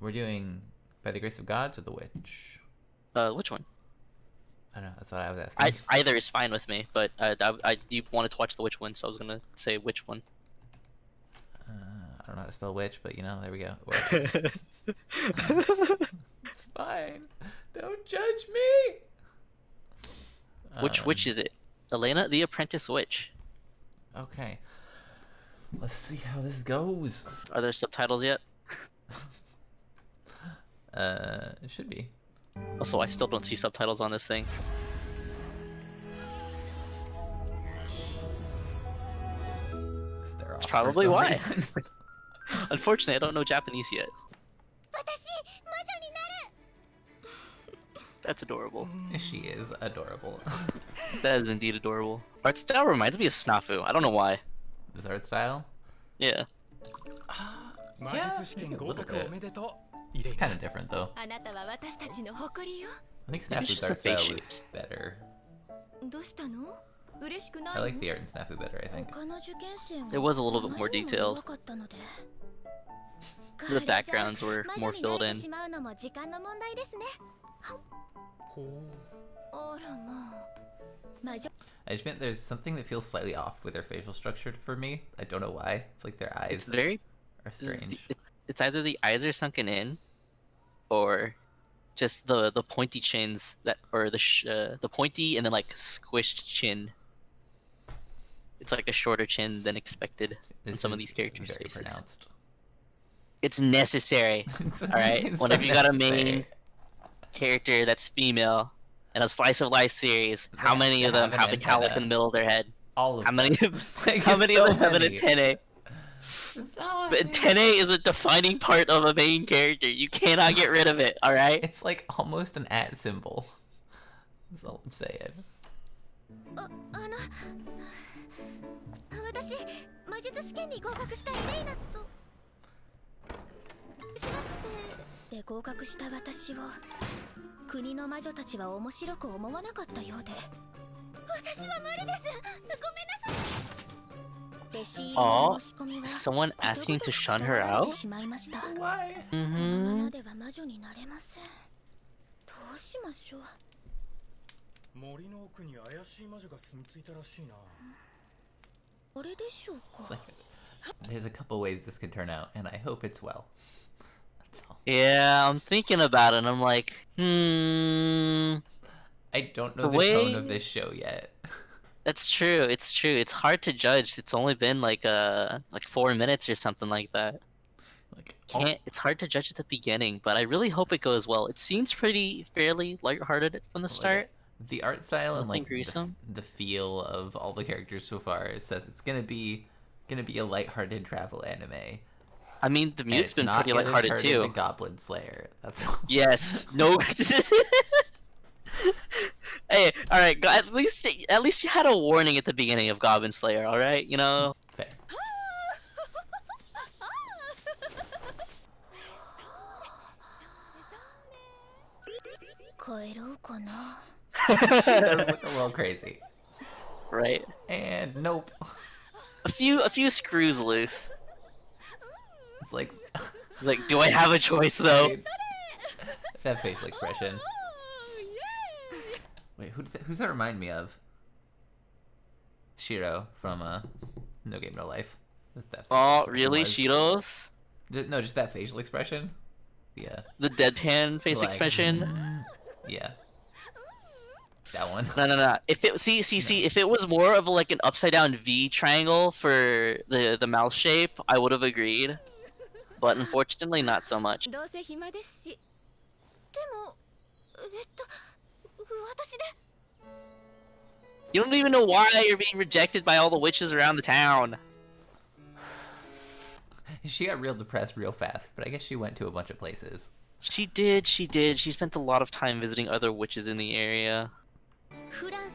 We're doing By the Grace of Gods or The Witch? Which one? I don't know. That's what I was asking. Either is fine with me, but you wanted to watch the Witch one, so I was gonna say which one. I don't know how to spell witch, but you know, there we go. It works. It's fine. Don't judge me. Which witch is it? Elaina, the Apprentice Witch. Okay. Let's see how this goes. Are there subtitles yet? It should be. Also, I still don't see subtitles on this thing. That's probably why. Unfortunately, I don't know Japanese yet. That's adorable. She is adorable. That is indeed adorable. Art style reminds me of Snafu. I don't know why. This art style? Yeah. Yeah, maybe a little bit. It's kind of different though. I think Maybe it's Snafu's just the art style face was shapes. better. I like the art in Snafu better, I think. It was a little bit more detailed. The backgrounds were more filled in. I just meant there's something that feels slightly off with their facial structure for me. I don't know why. It's like their eyes It's very... are strange. It's either the eyes are sunken in, or just the pointy chins that, or the pointy and then like squished chin. It's like a shorter chin than expected in some of these characters' very faces. pronounced. It's necessary. All right. It's Whenever you got a main unnecessary. character that's female in a slice of life series, how many of them have the cowlick in the middle of their head? All of How many? them. Like, How it's many so of them have an many. antennae? But antennae is a defining part of a main character. You cannot get rid of it. All right. It's like almost an at symbol. That's all I'm saying. Oh, is someone asking to shun her out? Why? Mm-hmm. It's like, there's a couple ways this could turn out, and I hope it's well. That's all. Yeah, I'm thinking about it, and I'm like, I don't know the way- tone of this show yet. That's true. It's true. It's hard to judge. It's only been like 4 minutes or something like that. Like, It's hard to judge at the beginning, but I really hope it goes well. It seems fairly lighthearted from the start. the art style and Nothing like gruesome. the feel of all the characters so far says it's gonna be a lighthearted travel anime. I mean, the And music's it's been not pretty gonna lighthearted turn too. into Goblin Slayer. That's all. Yes. No. Hey, all right. At least you had a warning at the beginning of Goblin Slayer. All right, you know. Fair. She does look a little crazy. Right. And nope. A few screws loose. It's like It's like, do I have a choice though? that facial expression. Wait, who's that remind me of? Shiro from No Game No Life. That's that Oh, facial really, expression Shiros? No, just that facial expression. Yeah. The deadpan face Like, expression? Yeah. That one. No. If it if it was more of like an upside down V triangle for the mouth shape, I would have agreed. But unfortunately, not so much. You don't even know why you're being rejected by all the witches around the town. She got real depressed real fast, but I guess she went to a bunch of places. She did. She spent a lot of time visiting other witches in the area. Fran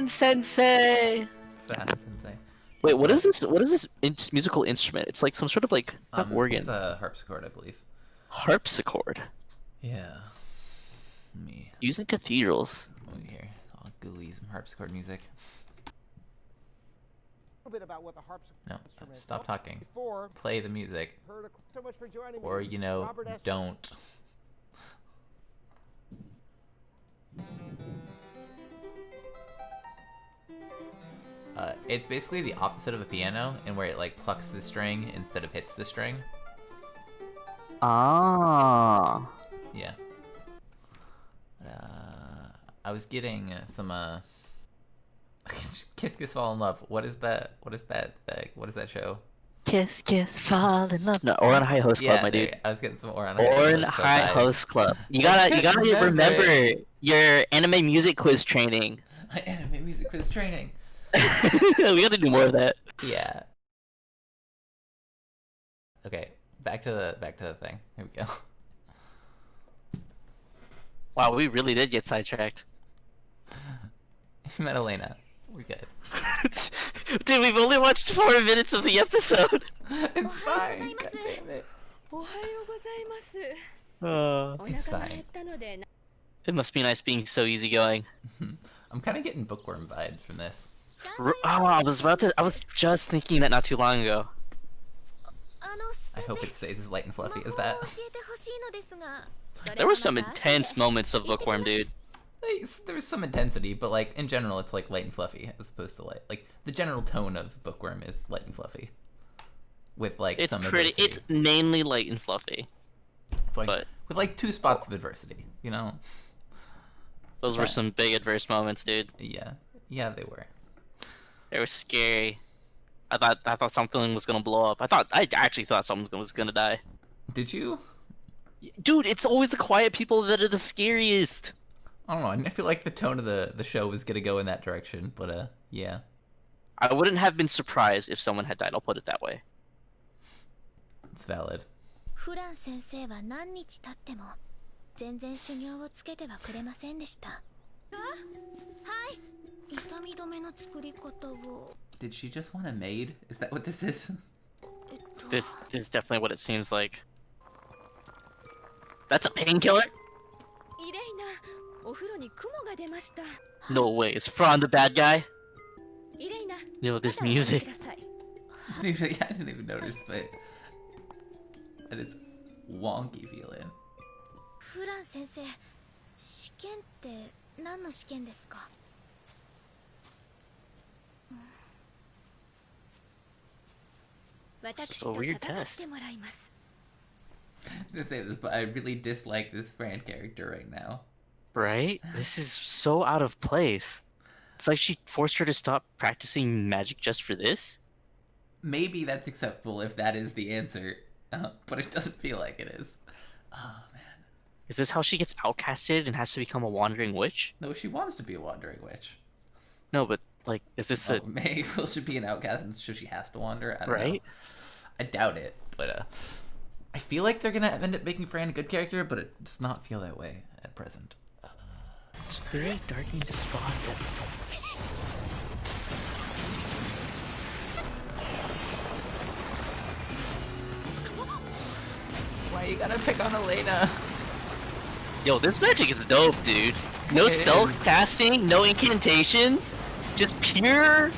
Sensei! Fran Sensei. Wait, what is this? What is this musical instrument? It's like some sort of like not organ. It's a harpsichord, I believe. Harpsichord. Yeah. Me. Used in cathedrals. Over here. All gooey, some harpsichord music. bit about what the harp's No, instrument. stop talking. Before, Play the music. so much for joining Or, me. you know, Robert S. don't. It's basically the opposite of a piano, in where it like plucks the string instead of hits the string. Ah. Yeah. I was getting some Kiss Kiss Fall in Love. What is that? What is that? What is that show? Kiss, kiss, fall in love. No, Oran High Host Club, my dude. I was getting some Oran High Host Club. You gotta remember your anime music quiz training. My anime music quiz training. We gotta do more of that. Yeah. Okay, back to the thing. Here we go. Wow, we really did get sidetracked. You met Elaina. We're good. Dude, we've only watched 4 minutes of the episode. It's fine. God damn it. It's fine. It must be nice being so easygoing. I'm kind of getting bookworm vibes from this. Oh, I was just thinking that not too long ago. I hope it stays as light and fluffy as that. There were some intense moments of bookworm, dude. There's some intensity, but like in general, it's like light and fluffy as opposed to light. Like the general tone of bookworm is light and fluffy, with like It's some pretty. adversity. It's mainly light and fluffy. It's like but with like 2 spots of adversity, you know. Those were some big adverse moments, dude. Yeah, they were. They were scary. I thought something was gonna blow up. I actually thought someone was gonna die. Did you? Dude, it's always the quiet people that are the scariest. I don't know. I feel like the tone of the show was gonna go in that direction, but yeah. I wouldn't have been surprised if someone had died. I'll put it that way. It's valid. Did she just want a maid? Is that what this is? This is definitely what it seems like. That's a painkiller? No way, is Fran the bad guy? Yo, this music. Dude, I didn't even notice, but that is wonky feeling. It's a weird test. I'm gonna say this, but I really dislike this Fran character right now. Right? This is so out of place. It's like she forced her to stop practicing magic just for this? Maybe that's acceptable if that is the answer, but it doesn't feel like it is. Oh, man. Is this how she gets outcasted and has to become a wandering witch? No, she wants to be a wandering witch. No, but, like, is this the... Maybe will she be an outcast and so she has to wander? I don't know. I doubt it, but I feel like they're gonna end up making Fran a good character, but it does not feel that way at present. It's very dark and despondent. Why you gotta pick on Elaina? Yo, this magic is dope, dude. No spell casting, no incantations, just pure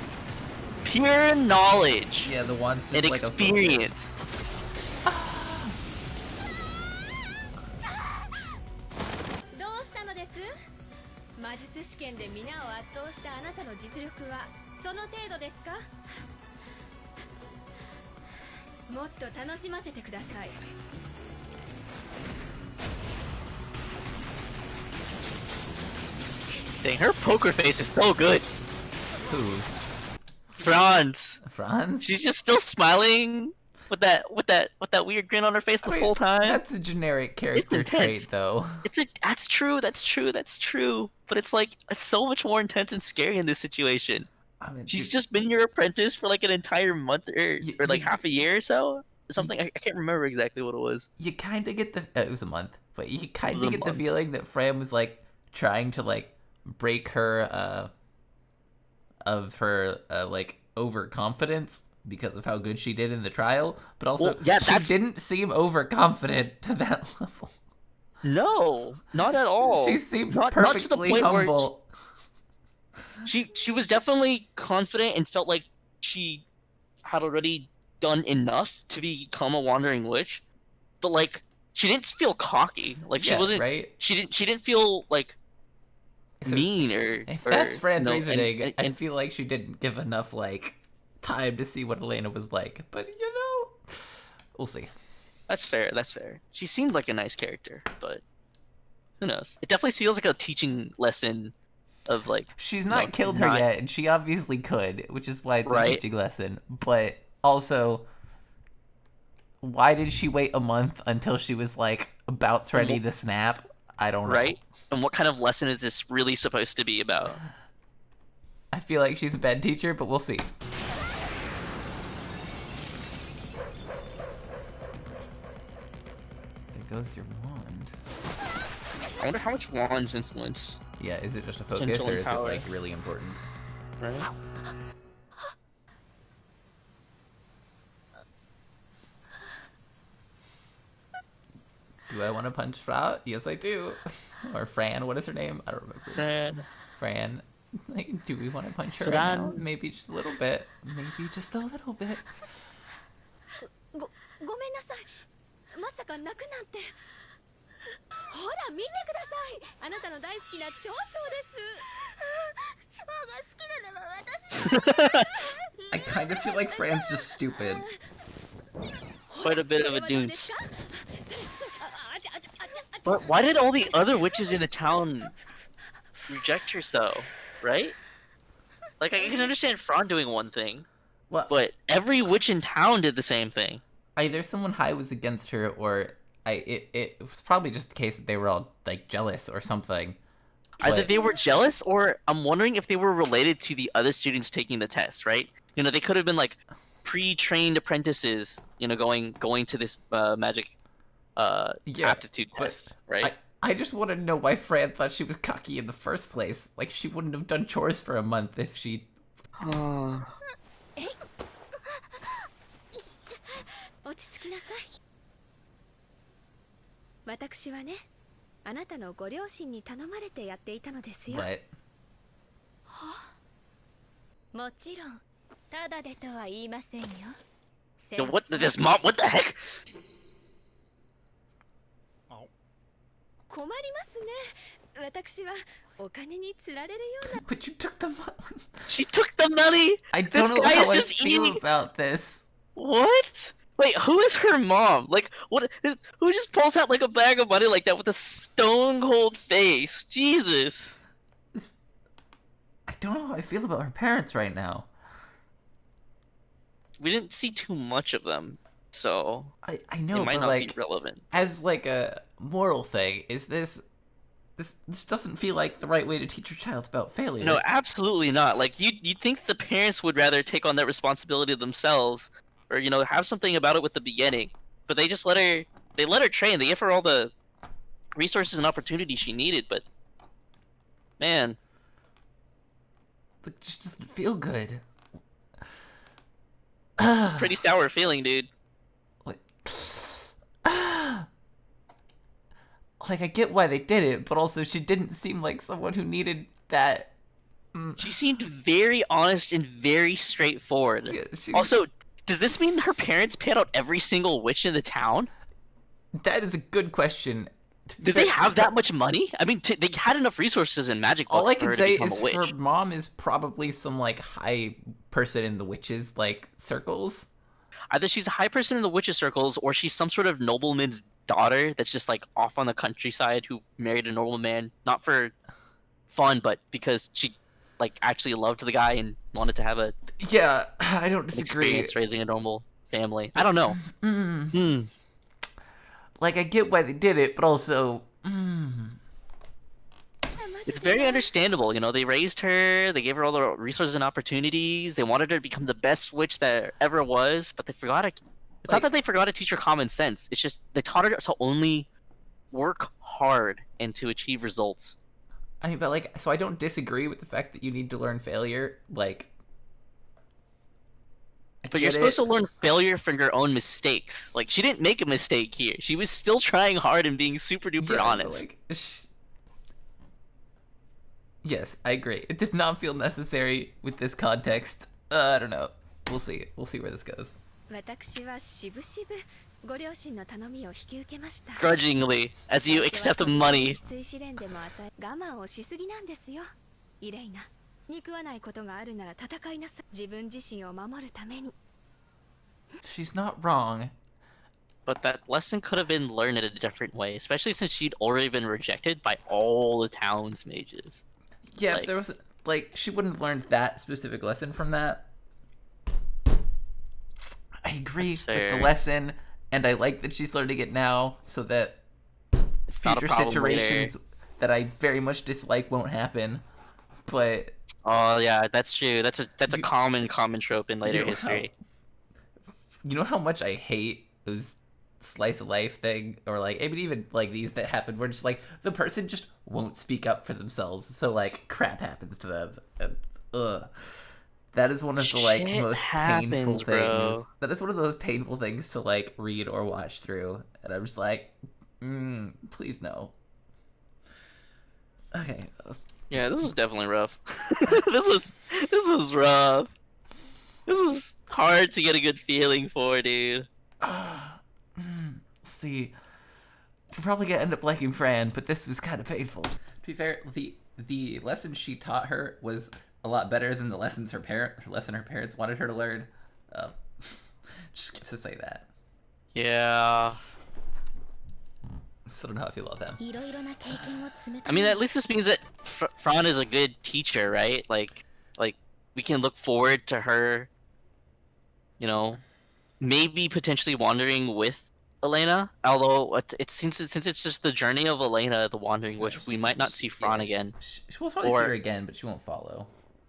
knowledge. Yeah, the one's just and like experience. Dang, her poker face is so good. Whose? Franz. Franz? She's just still smiling with that weird grin on her face this whole time. That's a generic character trait, though. That's true. But it's like so much more intense and scary in this situation. I mean, she's just been your apprentice for like an entire month or like half a year or so. Something I can't remember exactly what it was. You kind of get the it was a month, but you kind of get the feeling that Fran was like trying to like break her of her like overconfidence because of how good she did in the trial, but also she didn't seem overconfident to that level. No, not at all. She seemed perfectly not to the point humble. She was definitely confident and felt like she had already done enough to become a wandering witch, but like she didn't feel cocky. Like she Yeah, wasn't. right? She didn't feel like So mean if or that's Fran's no. reasoning, And, I and feel like she didn't give enough like time to see what Elaina was like. But we'll see. that's fair. That's fair. She seemed like a nice character, but who knows? It definitely feels like a teaching lesson of like She's not killed her not yet, and she obviously could, which is why it's a right. teaching lesson. But also, why did she wait a month until she was like about ready to snap? I don't know. Right? And what kind of lesson is this really supposed to be about? I feel like she's a bad teacher, but we'll see. There goes your wand. I wonder how much Juan's influence, Yeah, is it just a focus, Potential or and is power. it like really important? right? Do I want to punch Fra? Yes, I do. Or Fran, what is her name? I don't remember. Fran. Fran. Like, do we want to punch her Fran. right now? Maybe just a little bit. Maybe just a little bit. ごめんなさい。まさか泣くなんて。ほら見てください。あなたの大好きな蝶々です。蝶が好きなのは私。 I kind of feel like Fran's just stupid. Quite a bit of a dunce. But why did all the other witches in the town reject her so? Right? Like I can understand Fran doing one thing, Well, but every witch in town did the same thing. either someone high was against her, or it was probably just the case that they were all like jealous or something. Either But- they were jealous, or I'm wondering if they were related to the other students taking the test. Right? You know, they could have been like pre-trained apprentices. You know, going to this magic Yeah, aptitude but test. Right? I just want to know why Fran thought she was cocky in the first place. Like, she wouldn't have done chores for a month if she... 落ち着きなさい。私はね、あなたのご両親に頼まれてやっていたのですよ。 But もちろん、ただでとは言いませんよ。 Yo, what this mom? What the heck? 困りますね。私はお金に釣られるような。 But you took the money. She took the money. I This don't know guy how is I just feel eating. about this. What? Wait, who is her mom? Like, what? Who just pulls out like a bag of money like that with a stone cold face? Jesus. I don't know how I feel about her parents right now. We didn't see too much of them, so I know, it might but not like, be relevant. as like a moral thing, is this doesn't feel like the right way to teach your child about failure. No, absolutely not. Like, you'd think the parents would rather take on that responsibility themselves, or you know, have something about it with the beginning. But they just let her. They let her train. They gave her all the resources and opportunities she needed. But man, It just doesn't feel good. it's a pretty sour feeling, dude. Like, like, I get why they did it, but also she didn't seem like someone who needed that. She seemed very honest and very straightforward. Yeah, she- Also, does this mean her parents paid out every single witch in the town? That is a good question. Did they have that much money? I mean, they had enough resources in magic books All I for can her say to become is a witch. her mom is probably some like high person in the witches like circles. Either she's a high person in the witches' circles, or she's some sort of nobleman's daughter that's just like off on the countryside who married a normal man, not for fun, but because she like actually loved the guy and wanted to have Yeah, I don't an disagree. experience raising a normal family. I don't know. Like, I get why they did it, but also, It's very understandable, you know. They raised her, they gave her all the resources and opportunities. They wanted her to become the best witch there ever was, but they forgot it. It's not Like- that they forgot to teach her common sense. It's just they taught her to only work hard and to achieve results. I mean, but like, so I don't disagree with the fact that you need to learn failure. Like, I But you're get supposed it. to learn failure from your own mistakes. Like she didn't make a mistake here. She was still trying hard and being super duper Yeah, but, honest. like, yes, I agree. It did not feel necessary with this context. I don't know. We'll see. We'll see where this goes. 私はしぶしぶご両親の頼みを引き受けました。 Grudgingly, as you accept money. きつい試練でも与え我慢をしすぎなんですよ。イレイナ、憎わないことがあるなら戦いなさい。自分自身を守るために。 She's not wrong. But that lesson could have been learned in a different way, especially since she'd already been rejected by all the town's mages. Yeah, Like- but there was like she wouldn't have learned that specific lesson from that. I agree That's with the fair. lesson, and I like that she's learning it now, so that It's not a future problem situations later. that I very much dislike won't happen. But Oh yeah, that's true. That's a You- common trope in later you know history. you know how much I hate those slice of life thing, or like even like these that happen where just like the person just won't speak up for themselves, so like crap happens to them. And, ugh. That is one of the like Shit most painful happens, things. bro. That is one of those painful things to like read or watch through, and I'm just like, please no. Okay, Yeah, this was definitely rough. this was rough. This is hard to get a good feeling for, dude. see, we're probably gonna end up liking Fran, but this was kind of painful. To be fair, the lesson she taught her was a lot better than the lessons her parents wanted her to learn. Just get to say that. Yeah. Still don't know how I feel about them. いろいろな経験を積むた I め mean, に at least this means that Fran is a good teacher, right? Like we can look forward to her, you know, maybe potentially wandering with Elaina. Although since it's just the journey of Elaina, the wandering, which we might not see Fran Yeah. again. She will probably see Or- her again, but she won't follow.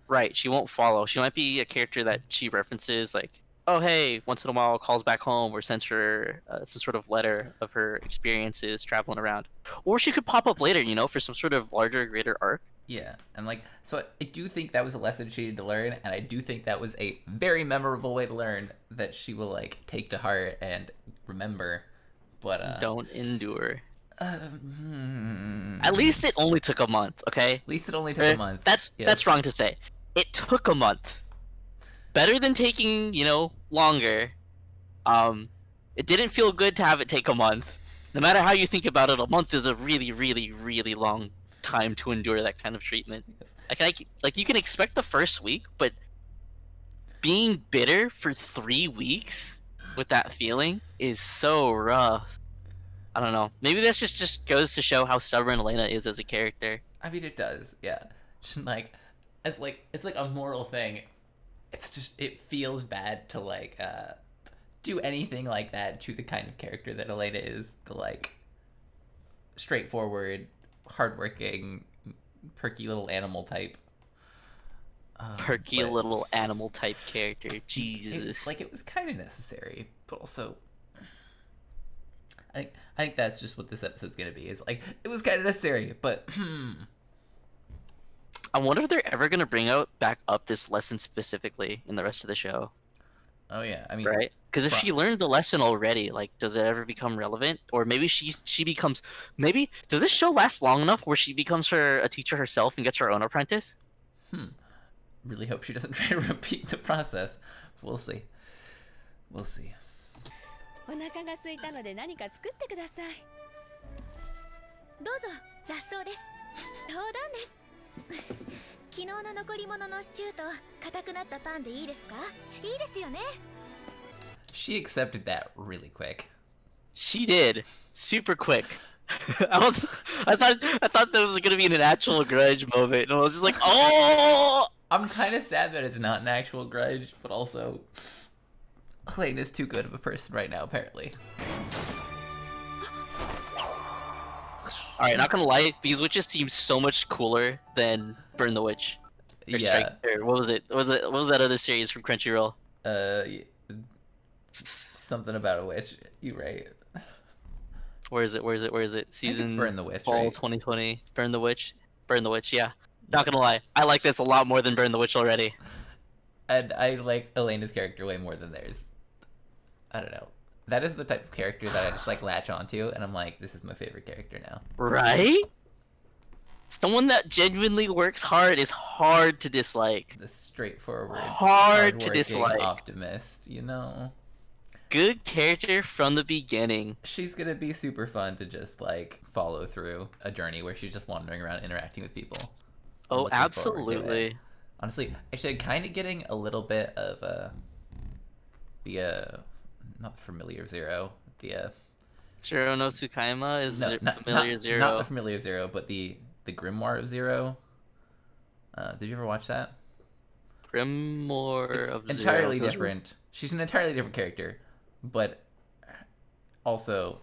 Right, she won't follow. She might be a character that she references, like, oh hey, once in a while calls back home or sends her some sort of letter of her experiences traveling around. Or she could pop up later, you know, for some sort of larger, greater arc. Yeah, and like, so I do think that was a lesson she needed to learn, and I do think that was a very memorable way to learn that she will like take to heart and remember. But Don't endure. At At least it only took a month, okay? least it only took a month. That's Yes. wrong to say. It took a month. Better than taking, you know, longer. It didn't feel good to have it take a month. No matter how you think about it, a month is a really, really, really long time to endure that kind of treatment. Yes. Like you can expect the first week, but being bitter for 3 weeks with that feeling is so rough. I don't know. Maybe this just goes to show how stubborn Elena is as a character. I mean, it does. Yeah, just like it's like a moral thing. It's just it feels bad to like do anything like that to the kind of character that Elena is. The like straightforward, hardworking, perky little animal type. Perky But little animal type character. Jesus. it was kind of necessary, but also I think that's just what this episode's gonna be. Is like it was kind of necessary, but I wonder if they're ever gonna bring back up this lesson specifically in the rest of the show, oh yeah, I mean, right? Because if she Right. learned the lesson already, like, does it ever become relevant? Or maybe she becomes. Maybe does this show last long enough where she becomes a teacher herself and gets her own apprentice? really hope she doesn't try to repeat the process. We'll see. We'll see. お腹が空いたので何か作ってください。どうぞ、雑草です。冗談です。昨日の残り物のシチューと硬くなったパンでいいですか？いいですよね。 She accepted that really quick. She did super quick. I thought that was gonna be an actual grudge moment, and I was just like, oh. I'm kind of sad that it's not an actual grudge, but also Elena's too good of a person right now, apparently. All right, not gonna lie, these witches seem so much cooler than Burn the Witch. Or Yeah. Strike, or what was it? What was that other series from Crunchyroll? Something about a witch. You right. Where is it? It's Season Burn the Witch, fall right? 2020. Burn the Witch. Yeah. Not gonna lie, I like this a lot more than Burn the Witch already. And I like Elena's character way more than theirs. I don't know. That is the type of character that I just like latch onto, and I'm like, this is my favorite character now. Right? Someone that genuinely works hard is hard to dislike. The straightforward, Hard to hardworking dislike. optimist, you know? Good character from the beginning. She's gonna be super fun to just, like, follow through a journey where she's just wandering around interacting with people. I'm Oh, looking forward to it. absolutely. Honestly, actually, I'm kind of getting a little bit of not the Familiar Zero, the Zero no Tsukaima is not Zero. not the Familiar Zero, but the Grimoire of Zero. Did you ever watch that? Grimoire It's of entirely Zero. different. She's an entirely different character, but also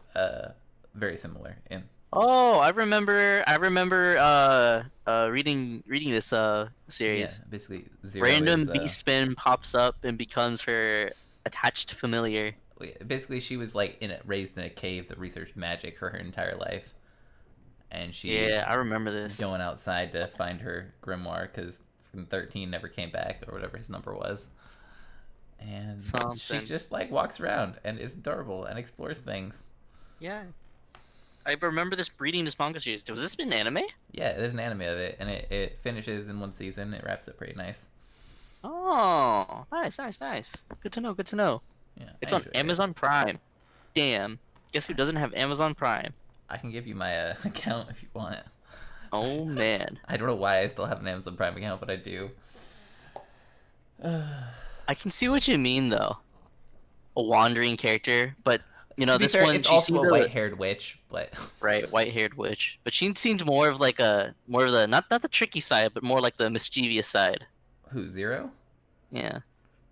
very similar in. Oh, I remember reading this series. Yeah, basically Zero Random is, beastman pops up and becomes her attached familiar. basically she was like raised in a cave that researched magic for her entire life, and she Yeah, I remember this. going outside to find her grimoire because 13 never came back or whatever his number was, and she Something. just like walks around and is adorable and explores things. Yeah. I remember reading this manga series. Was this an anime? Yeah, there's an anime of it, and it finishes in one season. It wraps up pretty nice. Oh, nice. Good to know. Yeah, It's I on enjoyed it. Amazon Prime. Damn. Guess who doesn't have Amazon Prime? I can give you my account if you want it. Oh man. I don't know why I still have an Amazon Prime account, but I do. I can see what you mean though. A wandering character, but you know To be this fair, one it's she also seemed a white-haired witch, but right, white-haired witch. But she seemed more of the not the tricky side, but more like the mischievous side. who, Zero? Yeah.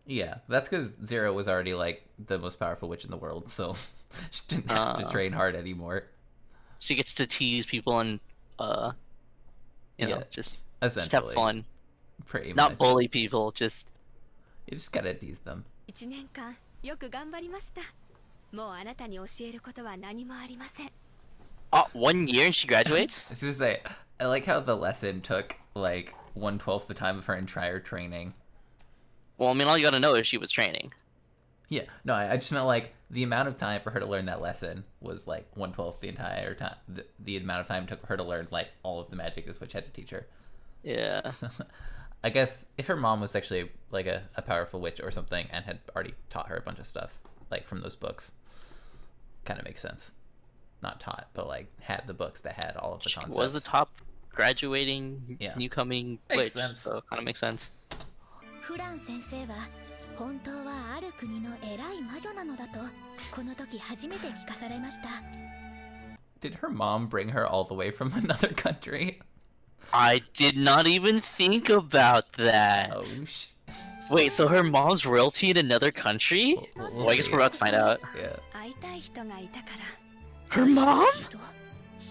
Yeah, that's because Zero was already like the most powerful witch in the world, so she didn't have to train hard anymore. She gets to tease people and you know, Yeah, just Essentially, have fun. pretty Not much. bully people, just You just gotta tease them. 1年間よく頑張りました。もうあなたに教えることは何もありません。 1 year and she graduates? I was gonna say, I like how the lesson took like 1/12 the time of her entire training. Well, I mean, all you gotta know is she was training. Yeah, no, I just meant like the amount of time for her to learn that lesson was like 1/12 the entire time. The amount of time it took for her to learn like all of the magic this witch had to teach her. Yeah. I guess if her mom was actually like a powerful witch or something and had already taught her a bunch of stuff like from those books, kind of makes sense. Not taught, but like had the books that had all of the She concepts. was the top graduating, Yeah. newcoming Makes witch, sense. so kind of makes sense. フラン先生は本当はある国の偉い魔女なのだとこの時初めて聞かされました。 Did her mom bring her all the way from another country? I did not even think about that. Oh, Wait, so her mom's royalty in another country? We'll Well, I guess see. we're about to find out. Yeah. 会いたい人がいたから。 Her mom?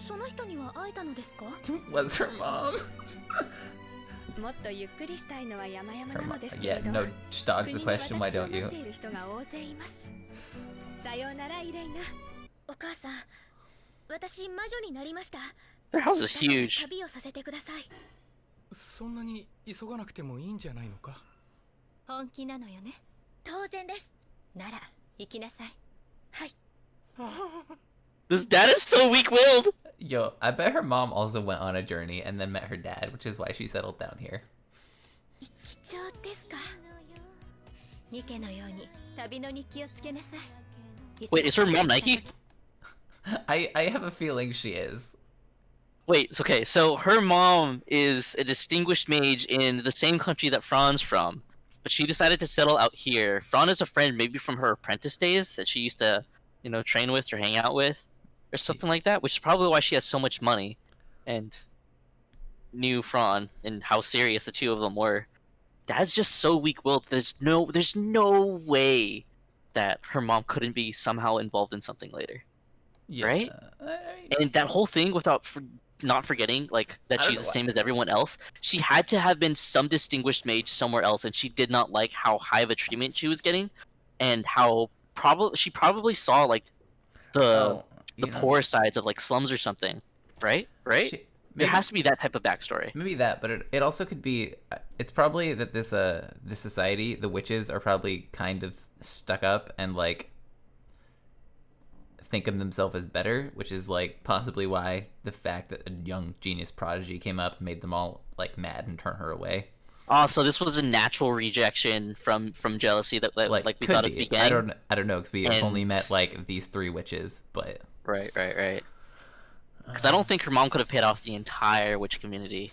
その人には会えたのですか？ Was her mom? もっとゆっくりしたいのは山々 Her なの mom. ですけ Yeah, れど。 no, just dodge the 国に question. Why 私を don't 待 you? っている人が大勢います。さようならイレイナ。お母さん、私魔女になりました。 Their house is だから huge. 旅をさせてください。そんなに急がなくてもいいんじゃないのか。本気なのよね。当然です。なら行きなさい。はい。 This dad is so weak-willed. Yo, I bet her mom also went on a journey and then met her dad, which is why she settled down here. 貴重ですか。ニケのように旅の日記をつけなさい。 Wait, is her mom Nike? I have a feeling she is. Wait, it's okay. So her mom is a distinguished mage in the same country that Fran's from, but she decided to settle out here. Fran is a friend maybe from her apprentice days that she used to, you know, train with or hang out with, or something like that, which is probably why she has so much money, and knew Fran and how serious the two of them were. Dad's just so weak-willed. There's no way that her mom couldn't be somehow involved in something later. Yeah. Right? I mean, And that whole thing without not forgetting like that I don't she's the know same as everyone else, she had to have been some distinguished mage somewhere else, and she did not like how high of a treatment she was getting, and how she probably saw like the you know, poor sides of like slums or something, right? she- There maybe- has to be that type of backstory. Maybe that, but it also could be. It's probably that this society, the witches are probably kind of stuck up and like think of themselves as better, which is like possibly why the fact that a young genius prodigy came up made them all like mad and turn her away. So this was a natural rejection from jealousy that like we could thought be. at the beginning. I don't know because we have only met like these 3 witches, but right. Because I don't think her mom could have paid off the entire witch community.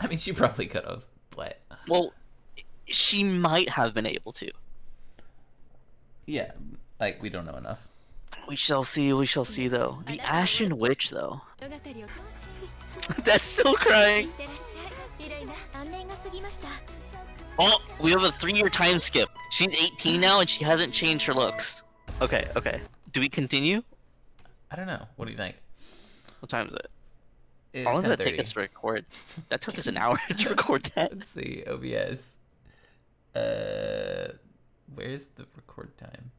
I mean, she probably could have, but well, she might have been able to. Yeah, like we don't know enough. We shall see. We shall see, though. The Ashen Witch, though. That's still crying. Oh, we have a 3-year time skip. She's 18 now, and she hasn't changed her looks. Okay. Do we continue? I don't know. What do you think? What time is it? It's How long did that take 10:30. us to record? That took us an hour to record that. Let's see, OBS. Where's the record time?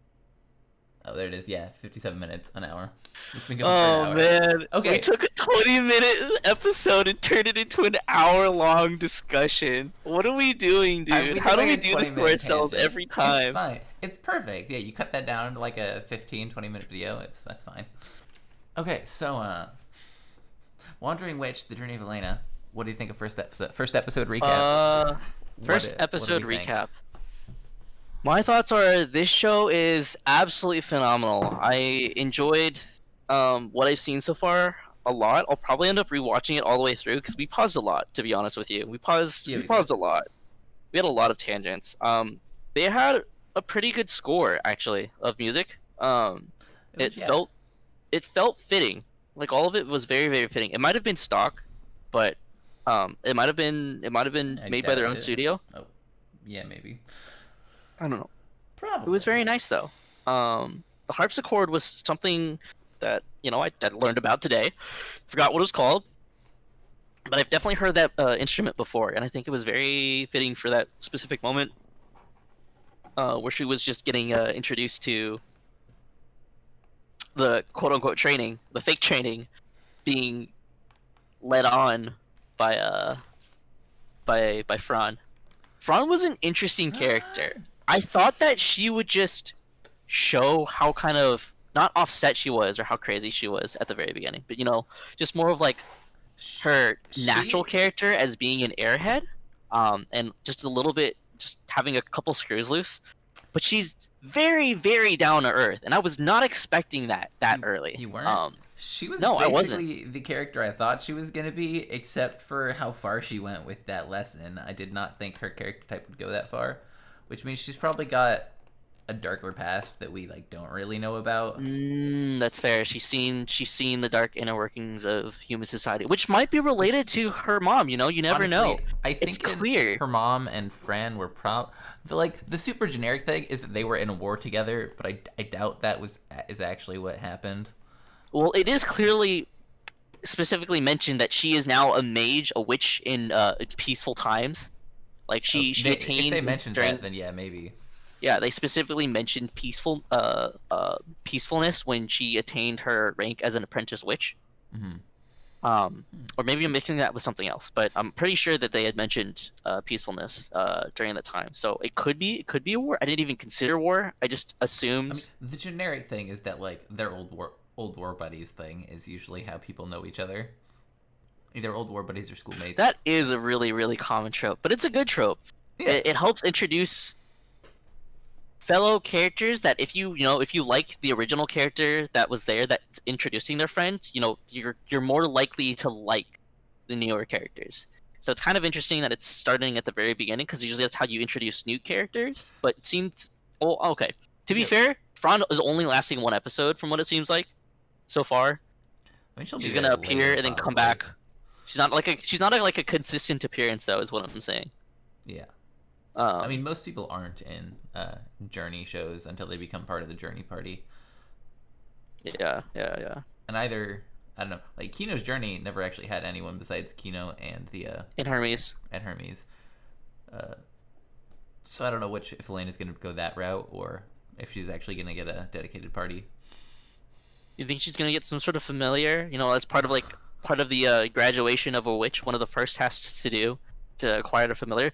Oh, there it is. Yeah, 57 minutes, an hour. We've been going for an hour. Man. Okay. We took a 20-minute episode and turned it into an hour-long discussion. What are we doing, dude? We How took do we like a do this to 20-minute ourselves tangent. every time? It's fine. It's perfect. Yeah, you cut that down to like a 15, 20-minute video. That's fine. Okay, so Wandering Witch: The Journey of Elaina. What do you think of first episode? First episode recap. First what episode do we think? recap. My thoughts are this show is absolutely phenomenal. I enjoyed what I've seen so far a lot. I'll probably end up rewatching it all the way through because we paused a lot, to be honest with you. We paused a lot. We had a lot of tangents. They had a pretty good score actually of music. It felt fitting. Like all of it was very, very fitting. It might have been stock, but it might have been made by their own studio. Oh, yeah, maybe. I don't know. Probably. It was very nice though. The harpsichord was something that I learned about today. Forgot what it was called, but I've definitely heard that instrument before, and I think it was very fitting for that specific moment where she was just getting introduced to the quote-unquote training, the fake training, being led on by Fran. Fran was an interesting character. I thought that she would just show how kind of not offset she was or how crazy she was at the very beginning, but just more of like her natural character as being an airhead, and just a little bit just having a couple screws loose. But she's very, very down to earth, and I was not expecting that early. You weren't? She was I basically wasn't. the character I thought she was going to be, except for how far she went with that lesson. I did not think her character type would go that far, which means she's probably got a darker past that we don't really know about. That's fair. She's seen the dark inner workings of human society, which might be related to her mom. You never Honestly, know. I think it's clear her mom and Fran were the super generic thing is that they were in a war together, but I doubt that is actually what happened. Well, it is clearly specifically mentioned that she is now a mage, a witch in peaceful times. Like she attained. If they mentioned that, then yeah, maybe. Yeah, they specifically mentioned peacefulness when she attained her rank as an apprentice witch. Mm-hmm. Or maybe I'm mixing that with something else, but I'm pretty sure that they had mentioned peacefulness during the time. So it could be a war. I didn't even consider war. I just assumed. I mean, the generic thing is that their old war buddies thing is usually how people know each other. Either old war buddies or schoolmates. That is a really, really common trope, but it's a good trope. Yeah. It helps introduce fellow characters that if you like the original character that was there that's introducing their friend, you're more likely to like the newer characters. So it's kind of interesting that it's starting at the very beginning because usually that's how you introduce new characters. But it seems okay. To be fair, Fran is only lasting 1 episode from what it seems like so far. I mean, She's gonna appear and then come back. She's not like a consistent appearance though, is what I'm saying. Yeah. I mean, most people aren't in Journey shows until they become part of the Journey party. Yeah. And I don't know, like Kino's Journey never actually had anyone besides Kino and and Hermes. So I don't know if Elena's gonna go that route or if she's actually gonna get a dedicated party. You think she's gonna get some sort of familiar? As part of the graduation of a witch, one of the first tasks to do to acquire a familiar.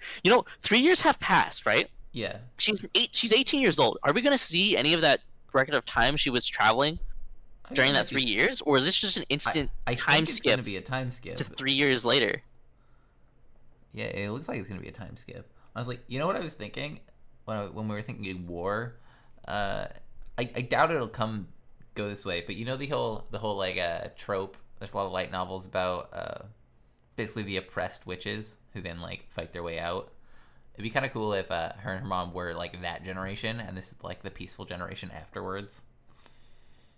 3 years have passed, right? Yeah. She's 18 years old. Are we gonna see any of that record of time she was traveling I mean, during it that might 3 years, or is this just an instant I time think it's going skip to be a time skip. to 3 years later? Yeah, it looks like it's going to be a time skip. Honestly, you know what I was thinking when we were thinking war? Uh, I doubt it'll go this way, but you know the whole like trope. There's a lot of light novels about basically the oppressed witches who then like fight their way out. It'd be kind of cool if her and her mom were like that generation, and this is like the peaceful generation afterwards.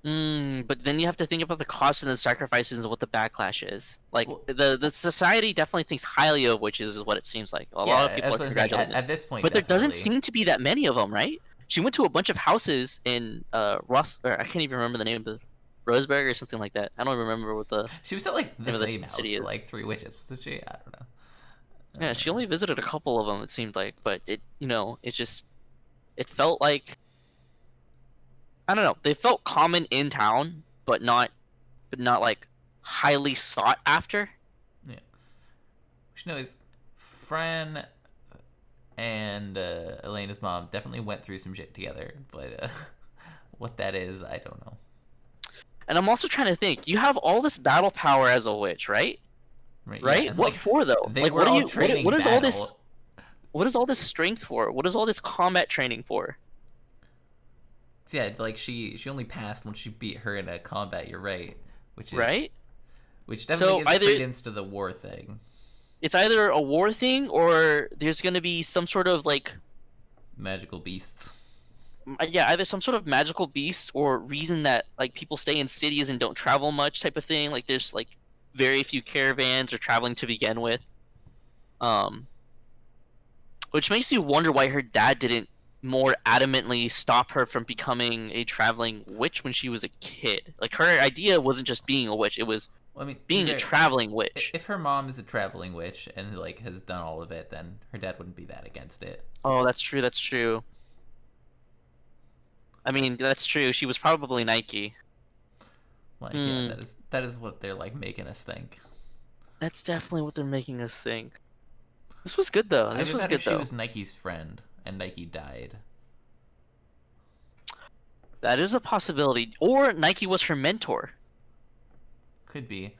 But then you have to think about the cost and the sacrifices and what the backlash is. Like Well, the society definitely thinks highly of witches, is what it seems like. A lot of yeah, people that's are what I'm saying. congratulating them. At this point, But there doesn't definitely. seem to be that many of them, right? She went to a bunch of houses in Ross, or I can't even remember the name of the Roseburg or something like that. I don't remember what the She was at like the name of the same house city for is. like 3 witches, wasn't she? I don't know. Yeah, she only visited a couple of them, it seemed like, but it felt like, I don't know, they felt common in town, but not like highly sought after. Yeah. Which you know is Fran and Elena's mom definitely went through some shit together, but what that is, I don't know. And I'm also trying to think, you have all this battle power as a witch, right? Right? Right? Yeah, and What like for though? they Like were what are all you training what is all this battle. what is all this strength for? What is all this combat training for? Yeah, like she only passed when she beat her in a combat. You're right, which is Right? which definitely So gives either credence to the war thing. it's either a war thing or there's going to be some sort of like Magical beasts. yeah, either some sort of magical beast or reason that like people stay in cities and don't travel much type of thing. Like there's like very few caravans or traveling to begin with. Um which makes you wonder why her dad didn't more adamantly stop her from becoming a traveling witch when she was a kid. Like her idea wasn't just being a witch, it was Well, I mean, being a right. traveling witch. If her mom is a traveling witch and like has done all of it, then her dad wouldn't be that against it. Oh, that's true, that's true. I mean, that's true. She was probably Nike. Like, yeah, that is what they're like making us think. That's definitely what they're making us think. This was good though. I This did was that good if she though. was Nike's friend and Nike died. That is a possibility. Or Nike was her mentor. Could be. I'm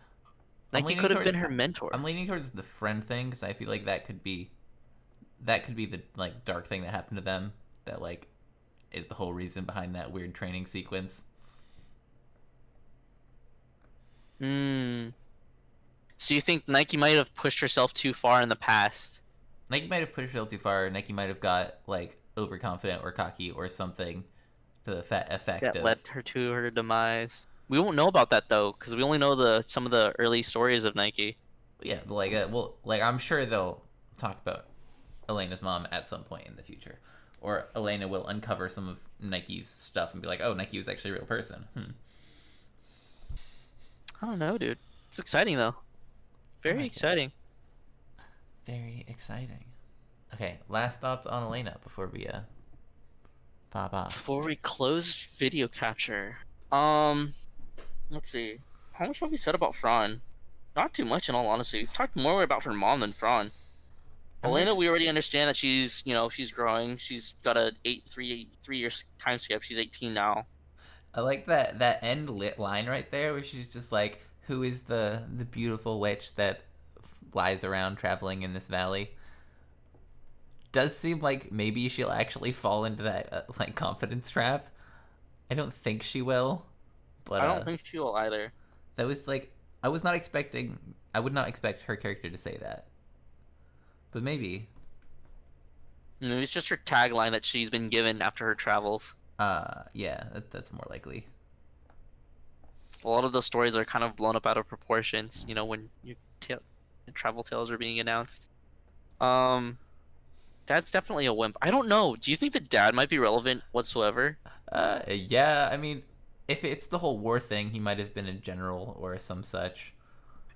Nike leaning could have towards- been her mentor. I'm leaning towards the friend thing because I feel like that could be the like dark thing that happened to them that like is the whole reason behind that weird training sequence. Hmm. So you think Nike might have pushed herself too far in the past? Nike might have pushed herself too far. Nike might have got like overconfident or cocky or something to the effect That of led her to her demise. We won't know about that though, because we only know some of the early stories of Nike. yeah, like well, like I'm sure they'll talk about Elena's mom at some point in the future, or Elaina will uncover some of Nike's stuff and be like, "Oh, Nike was actually a real person." I don't know, dude. It's exciting though. Very like exciting. Very exciting. Okay, last thoughts on Elaina before we pop off. Before we close video capture, let's see. How much have we said about Fran? Not too much, in all honesty. We've talked more about her mom than Fran. I'm Elaina, ex- we already understand that she's growing. She's got a 3 year time skip. She's 18 now. I like that end lit line right there where she's just like, "Who is the beautiful witch that flies around traveling in this valley?" Does seem like maybe she'll actually fall into that like confidence trap. I don't think she will, but I don't think she will either. that was like I was not expecting. I would not expect her character to say that, but maybe. It's just her tagline that she's been given after her travels. Yeah, that's more likely. A lot of those stories are kind of blown up out of proportions. When travel tales are being announced. Dad's definitely a wimp. I don't know. Do you think the dad might be relevant whatsoever? Yeah. I mean, if it's the whole war thing, he might have been a general or some such.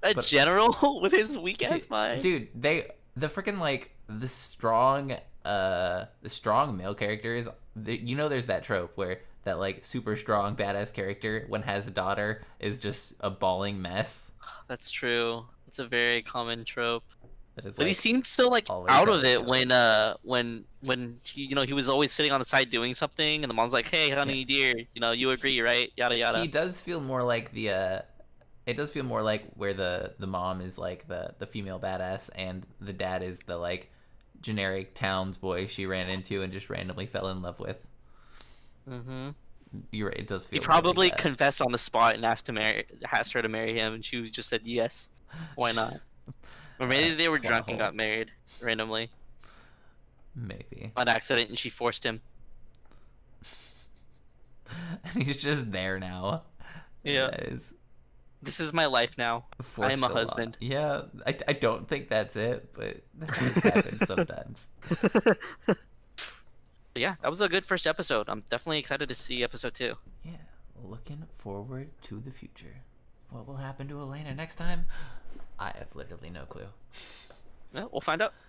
A But- general with his weak ass mind. Dude, the freaking like the strong male characters. There's that trope where that like super strong badass character when has a daughter is just a bawling mess. That's true. It's a very common trope. That is But he like seemed so like always out how of it it when goes. when he he was always sitting on the side doing something, and the mom's like, "Hey, honey, dear, you agree, right? Yada He yada." does feel more like the it does feel more like where the mom is like the female badass and the dad is the like generic towns boy she ran into and just randomly fell in love with. Mm-hmm. You're right, it does He feel more like probably that. confessed on the spot and asked her to marry him, and she just said yes. Why not? Or maybe they were Plot drunk and hole. got married randomly Maybe. on accident, and she forced him. And he's just there now. Yeah. That is This is my life now. I am forced a a lot. husband. Yeah, I don't think that's it, but that does happen sometimes. But yeah, that was a good first episode. I'm definitely excited to see episode 2. Yeah, looking forward to the future. What will happen to Elaina next time? I have literally no clue. Yeah, we'll find out.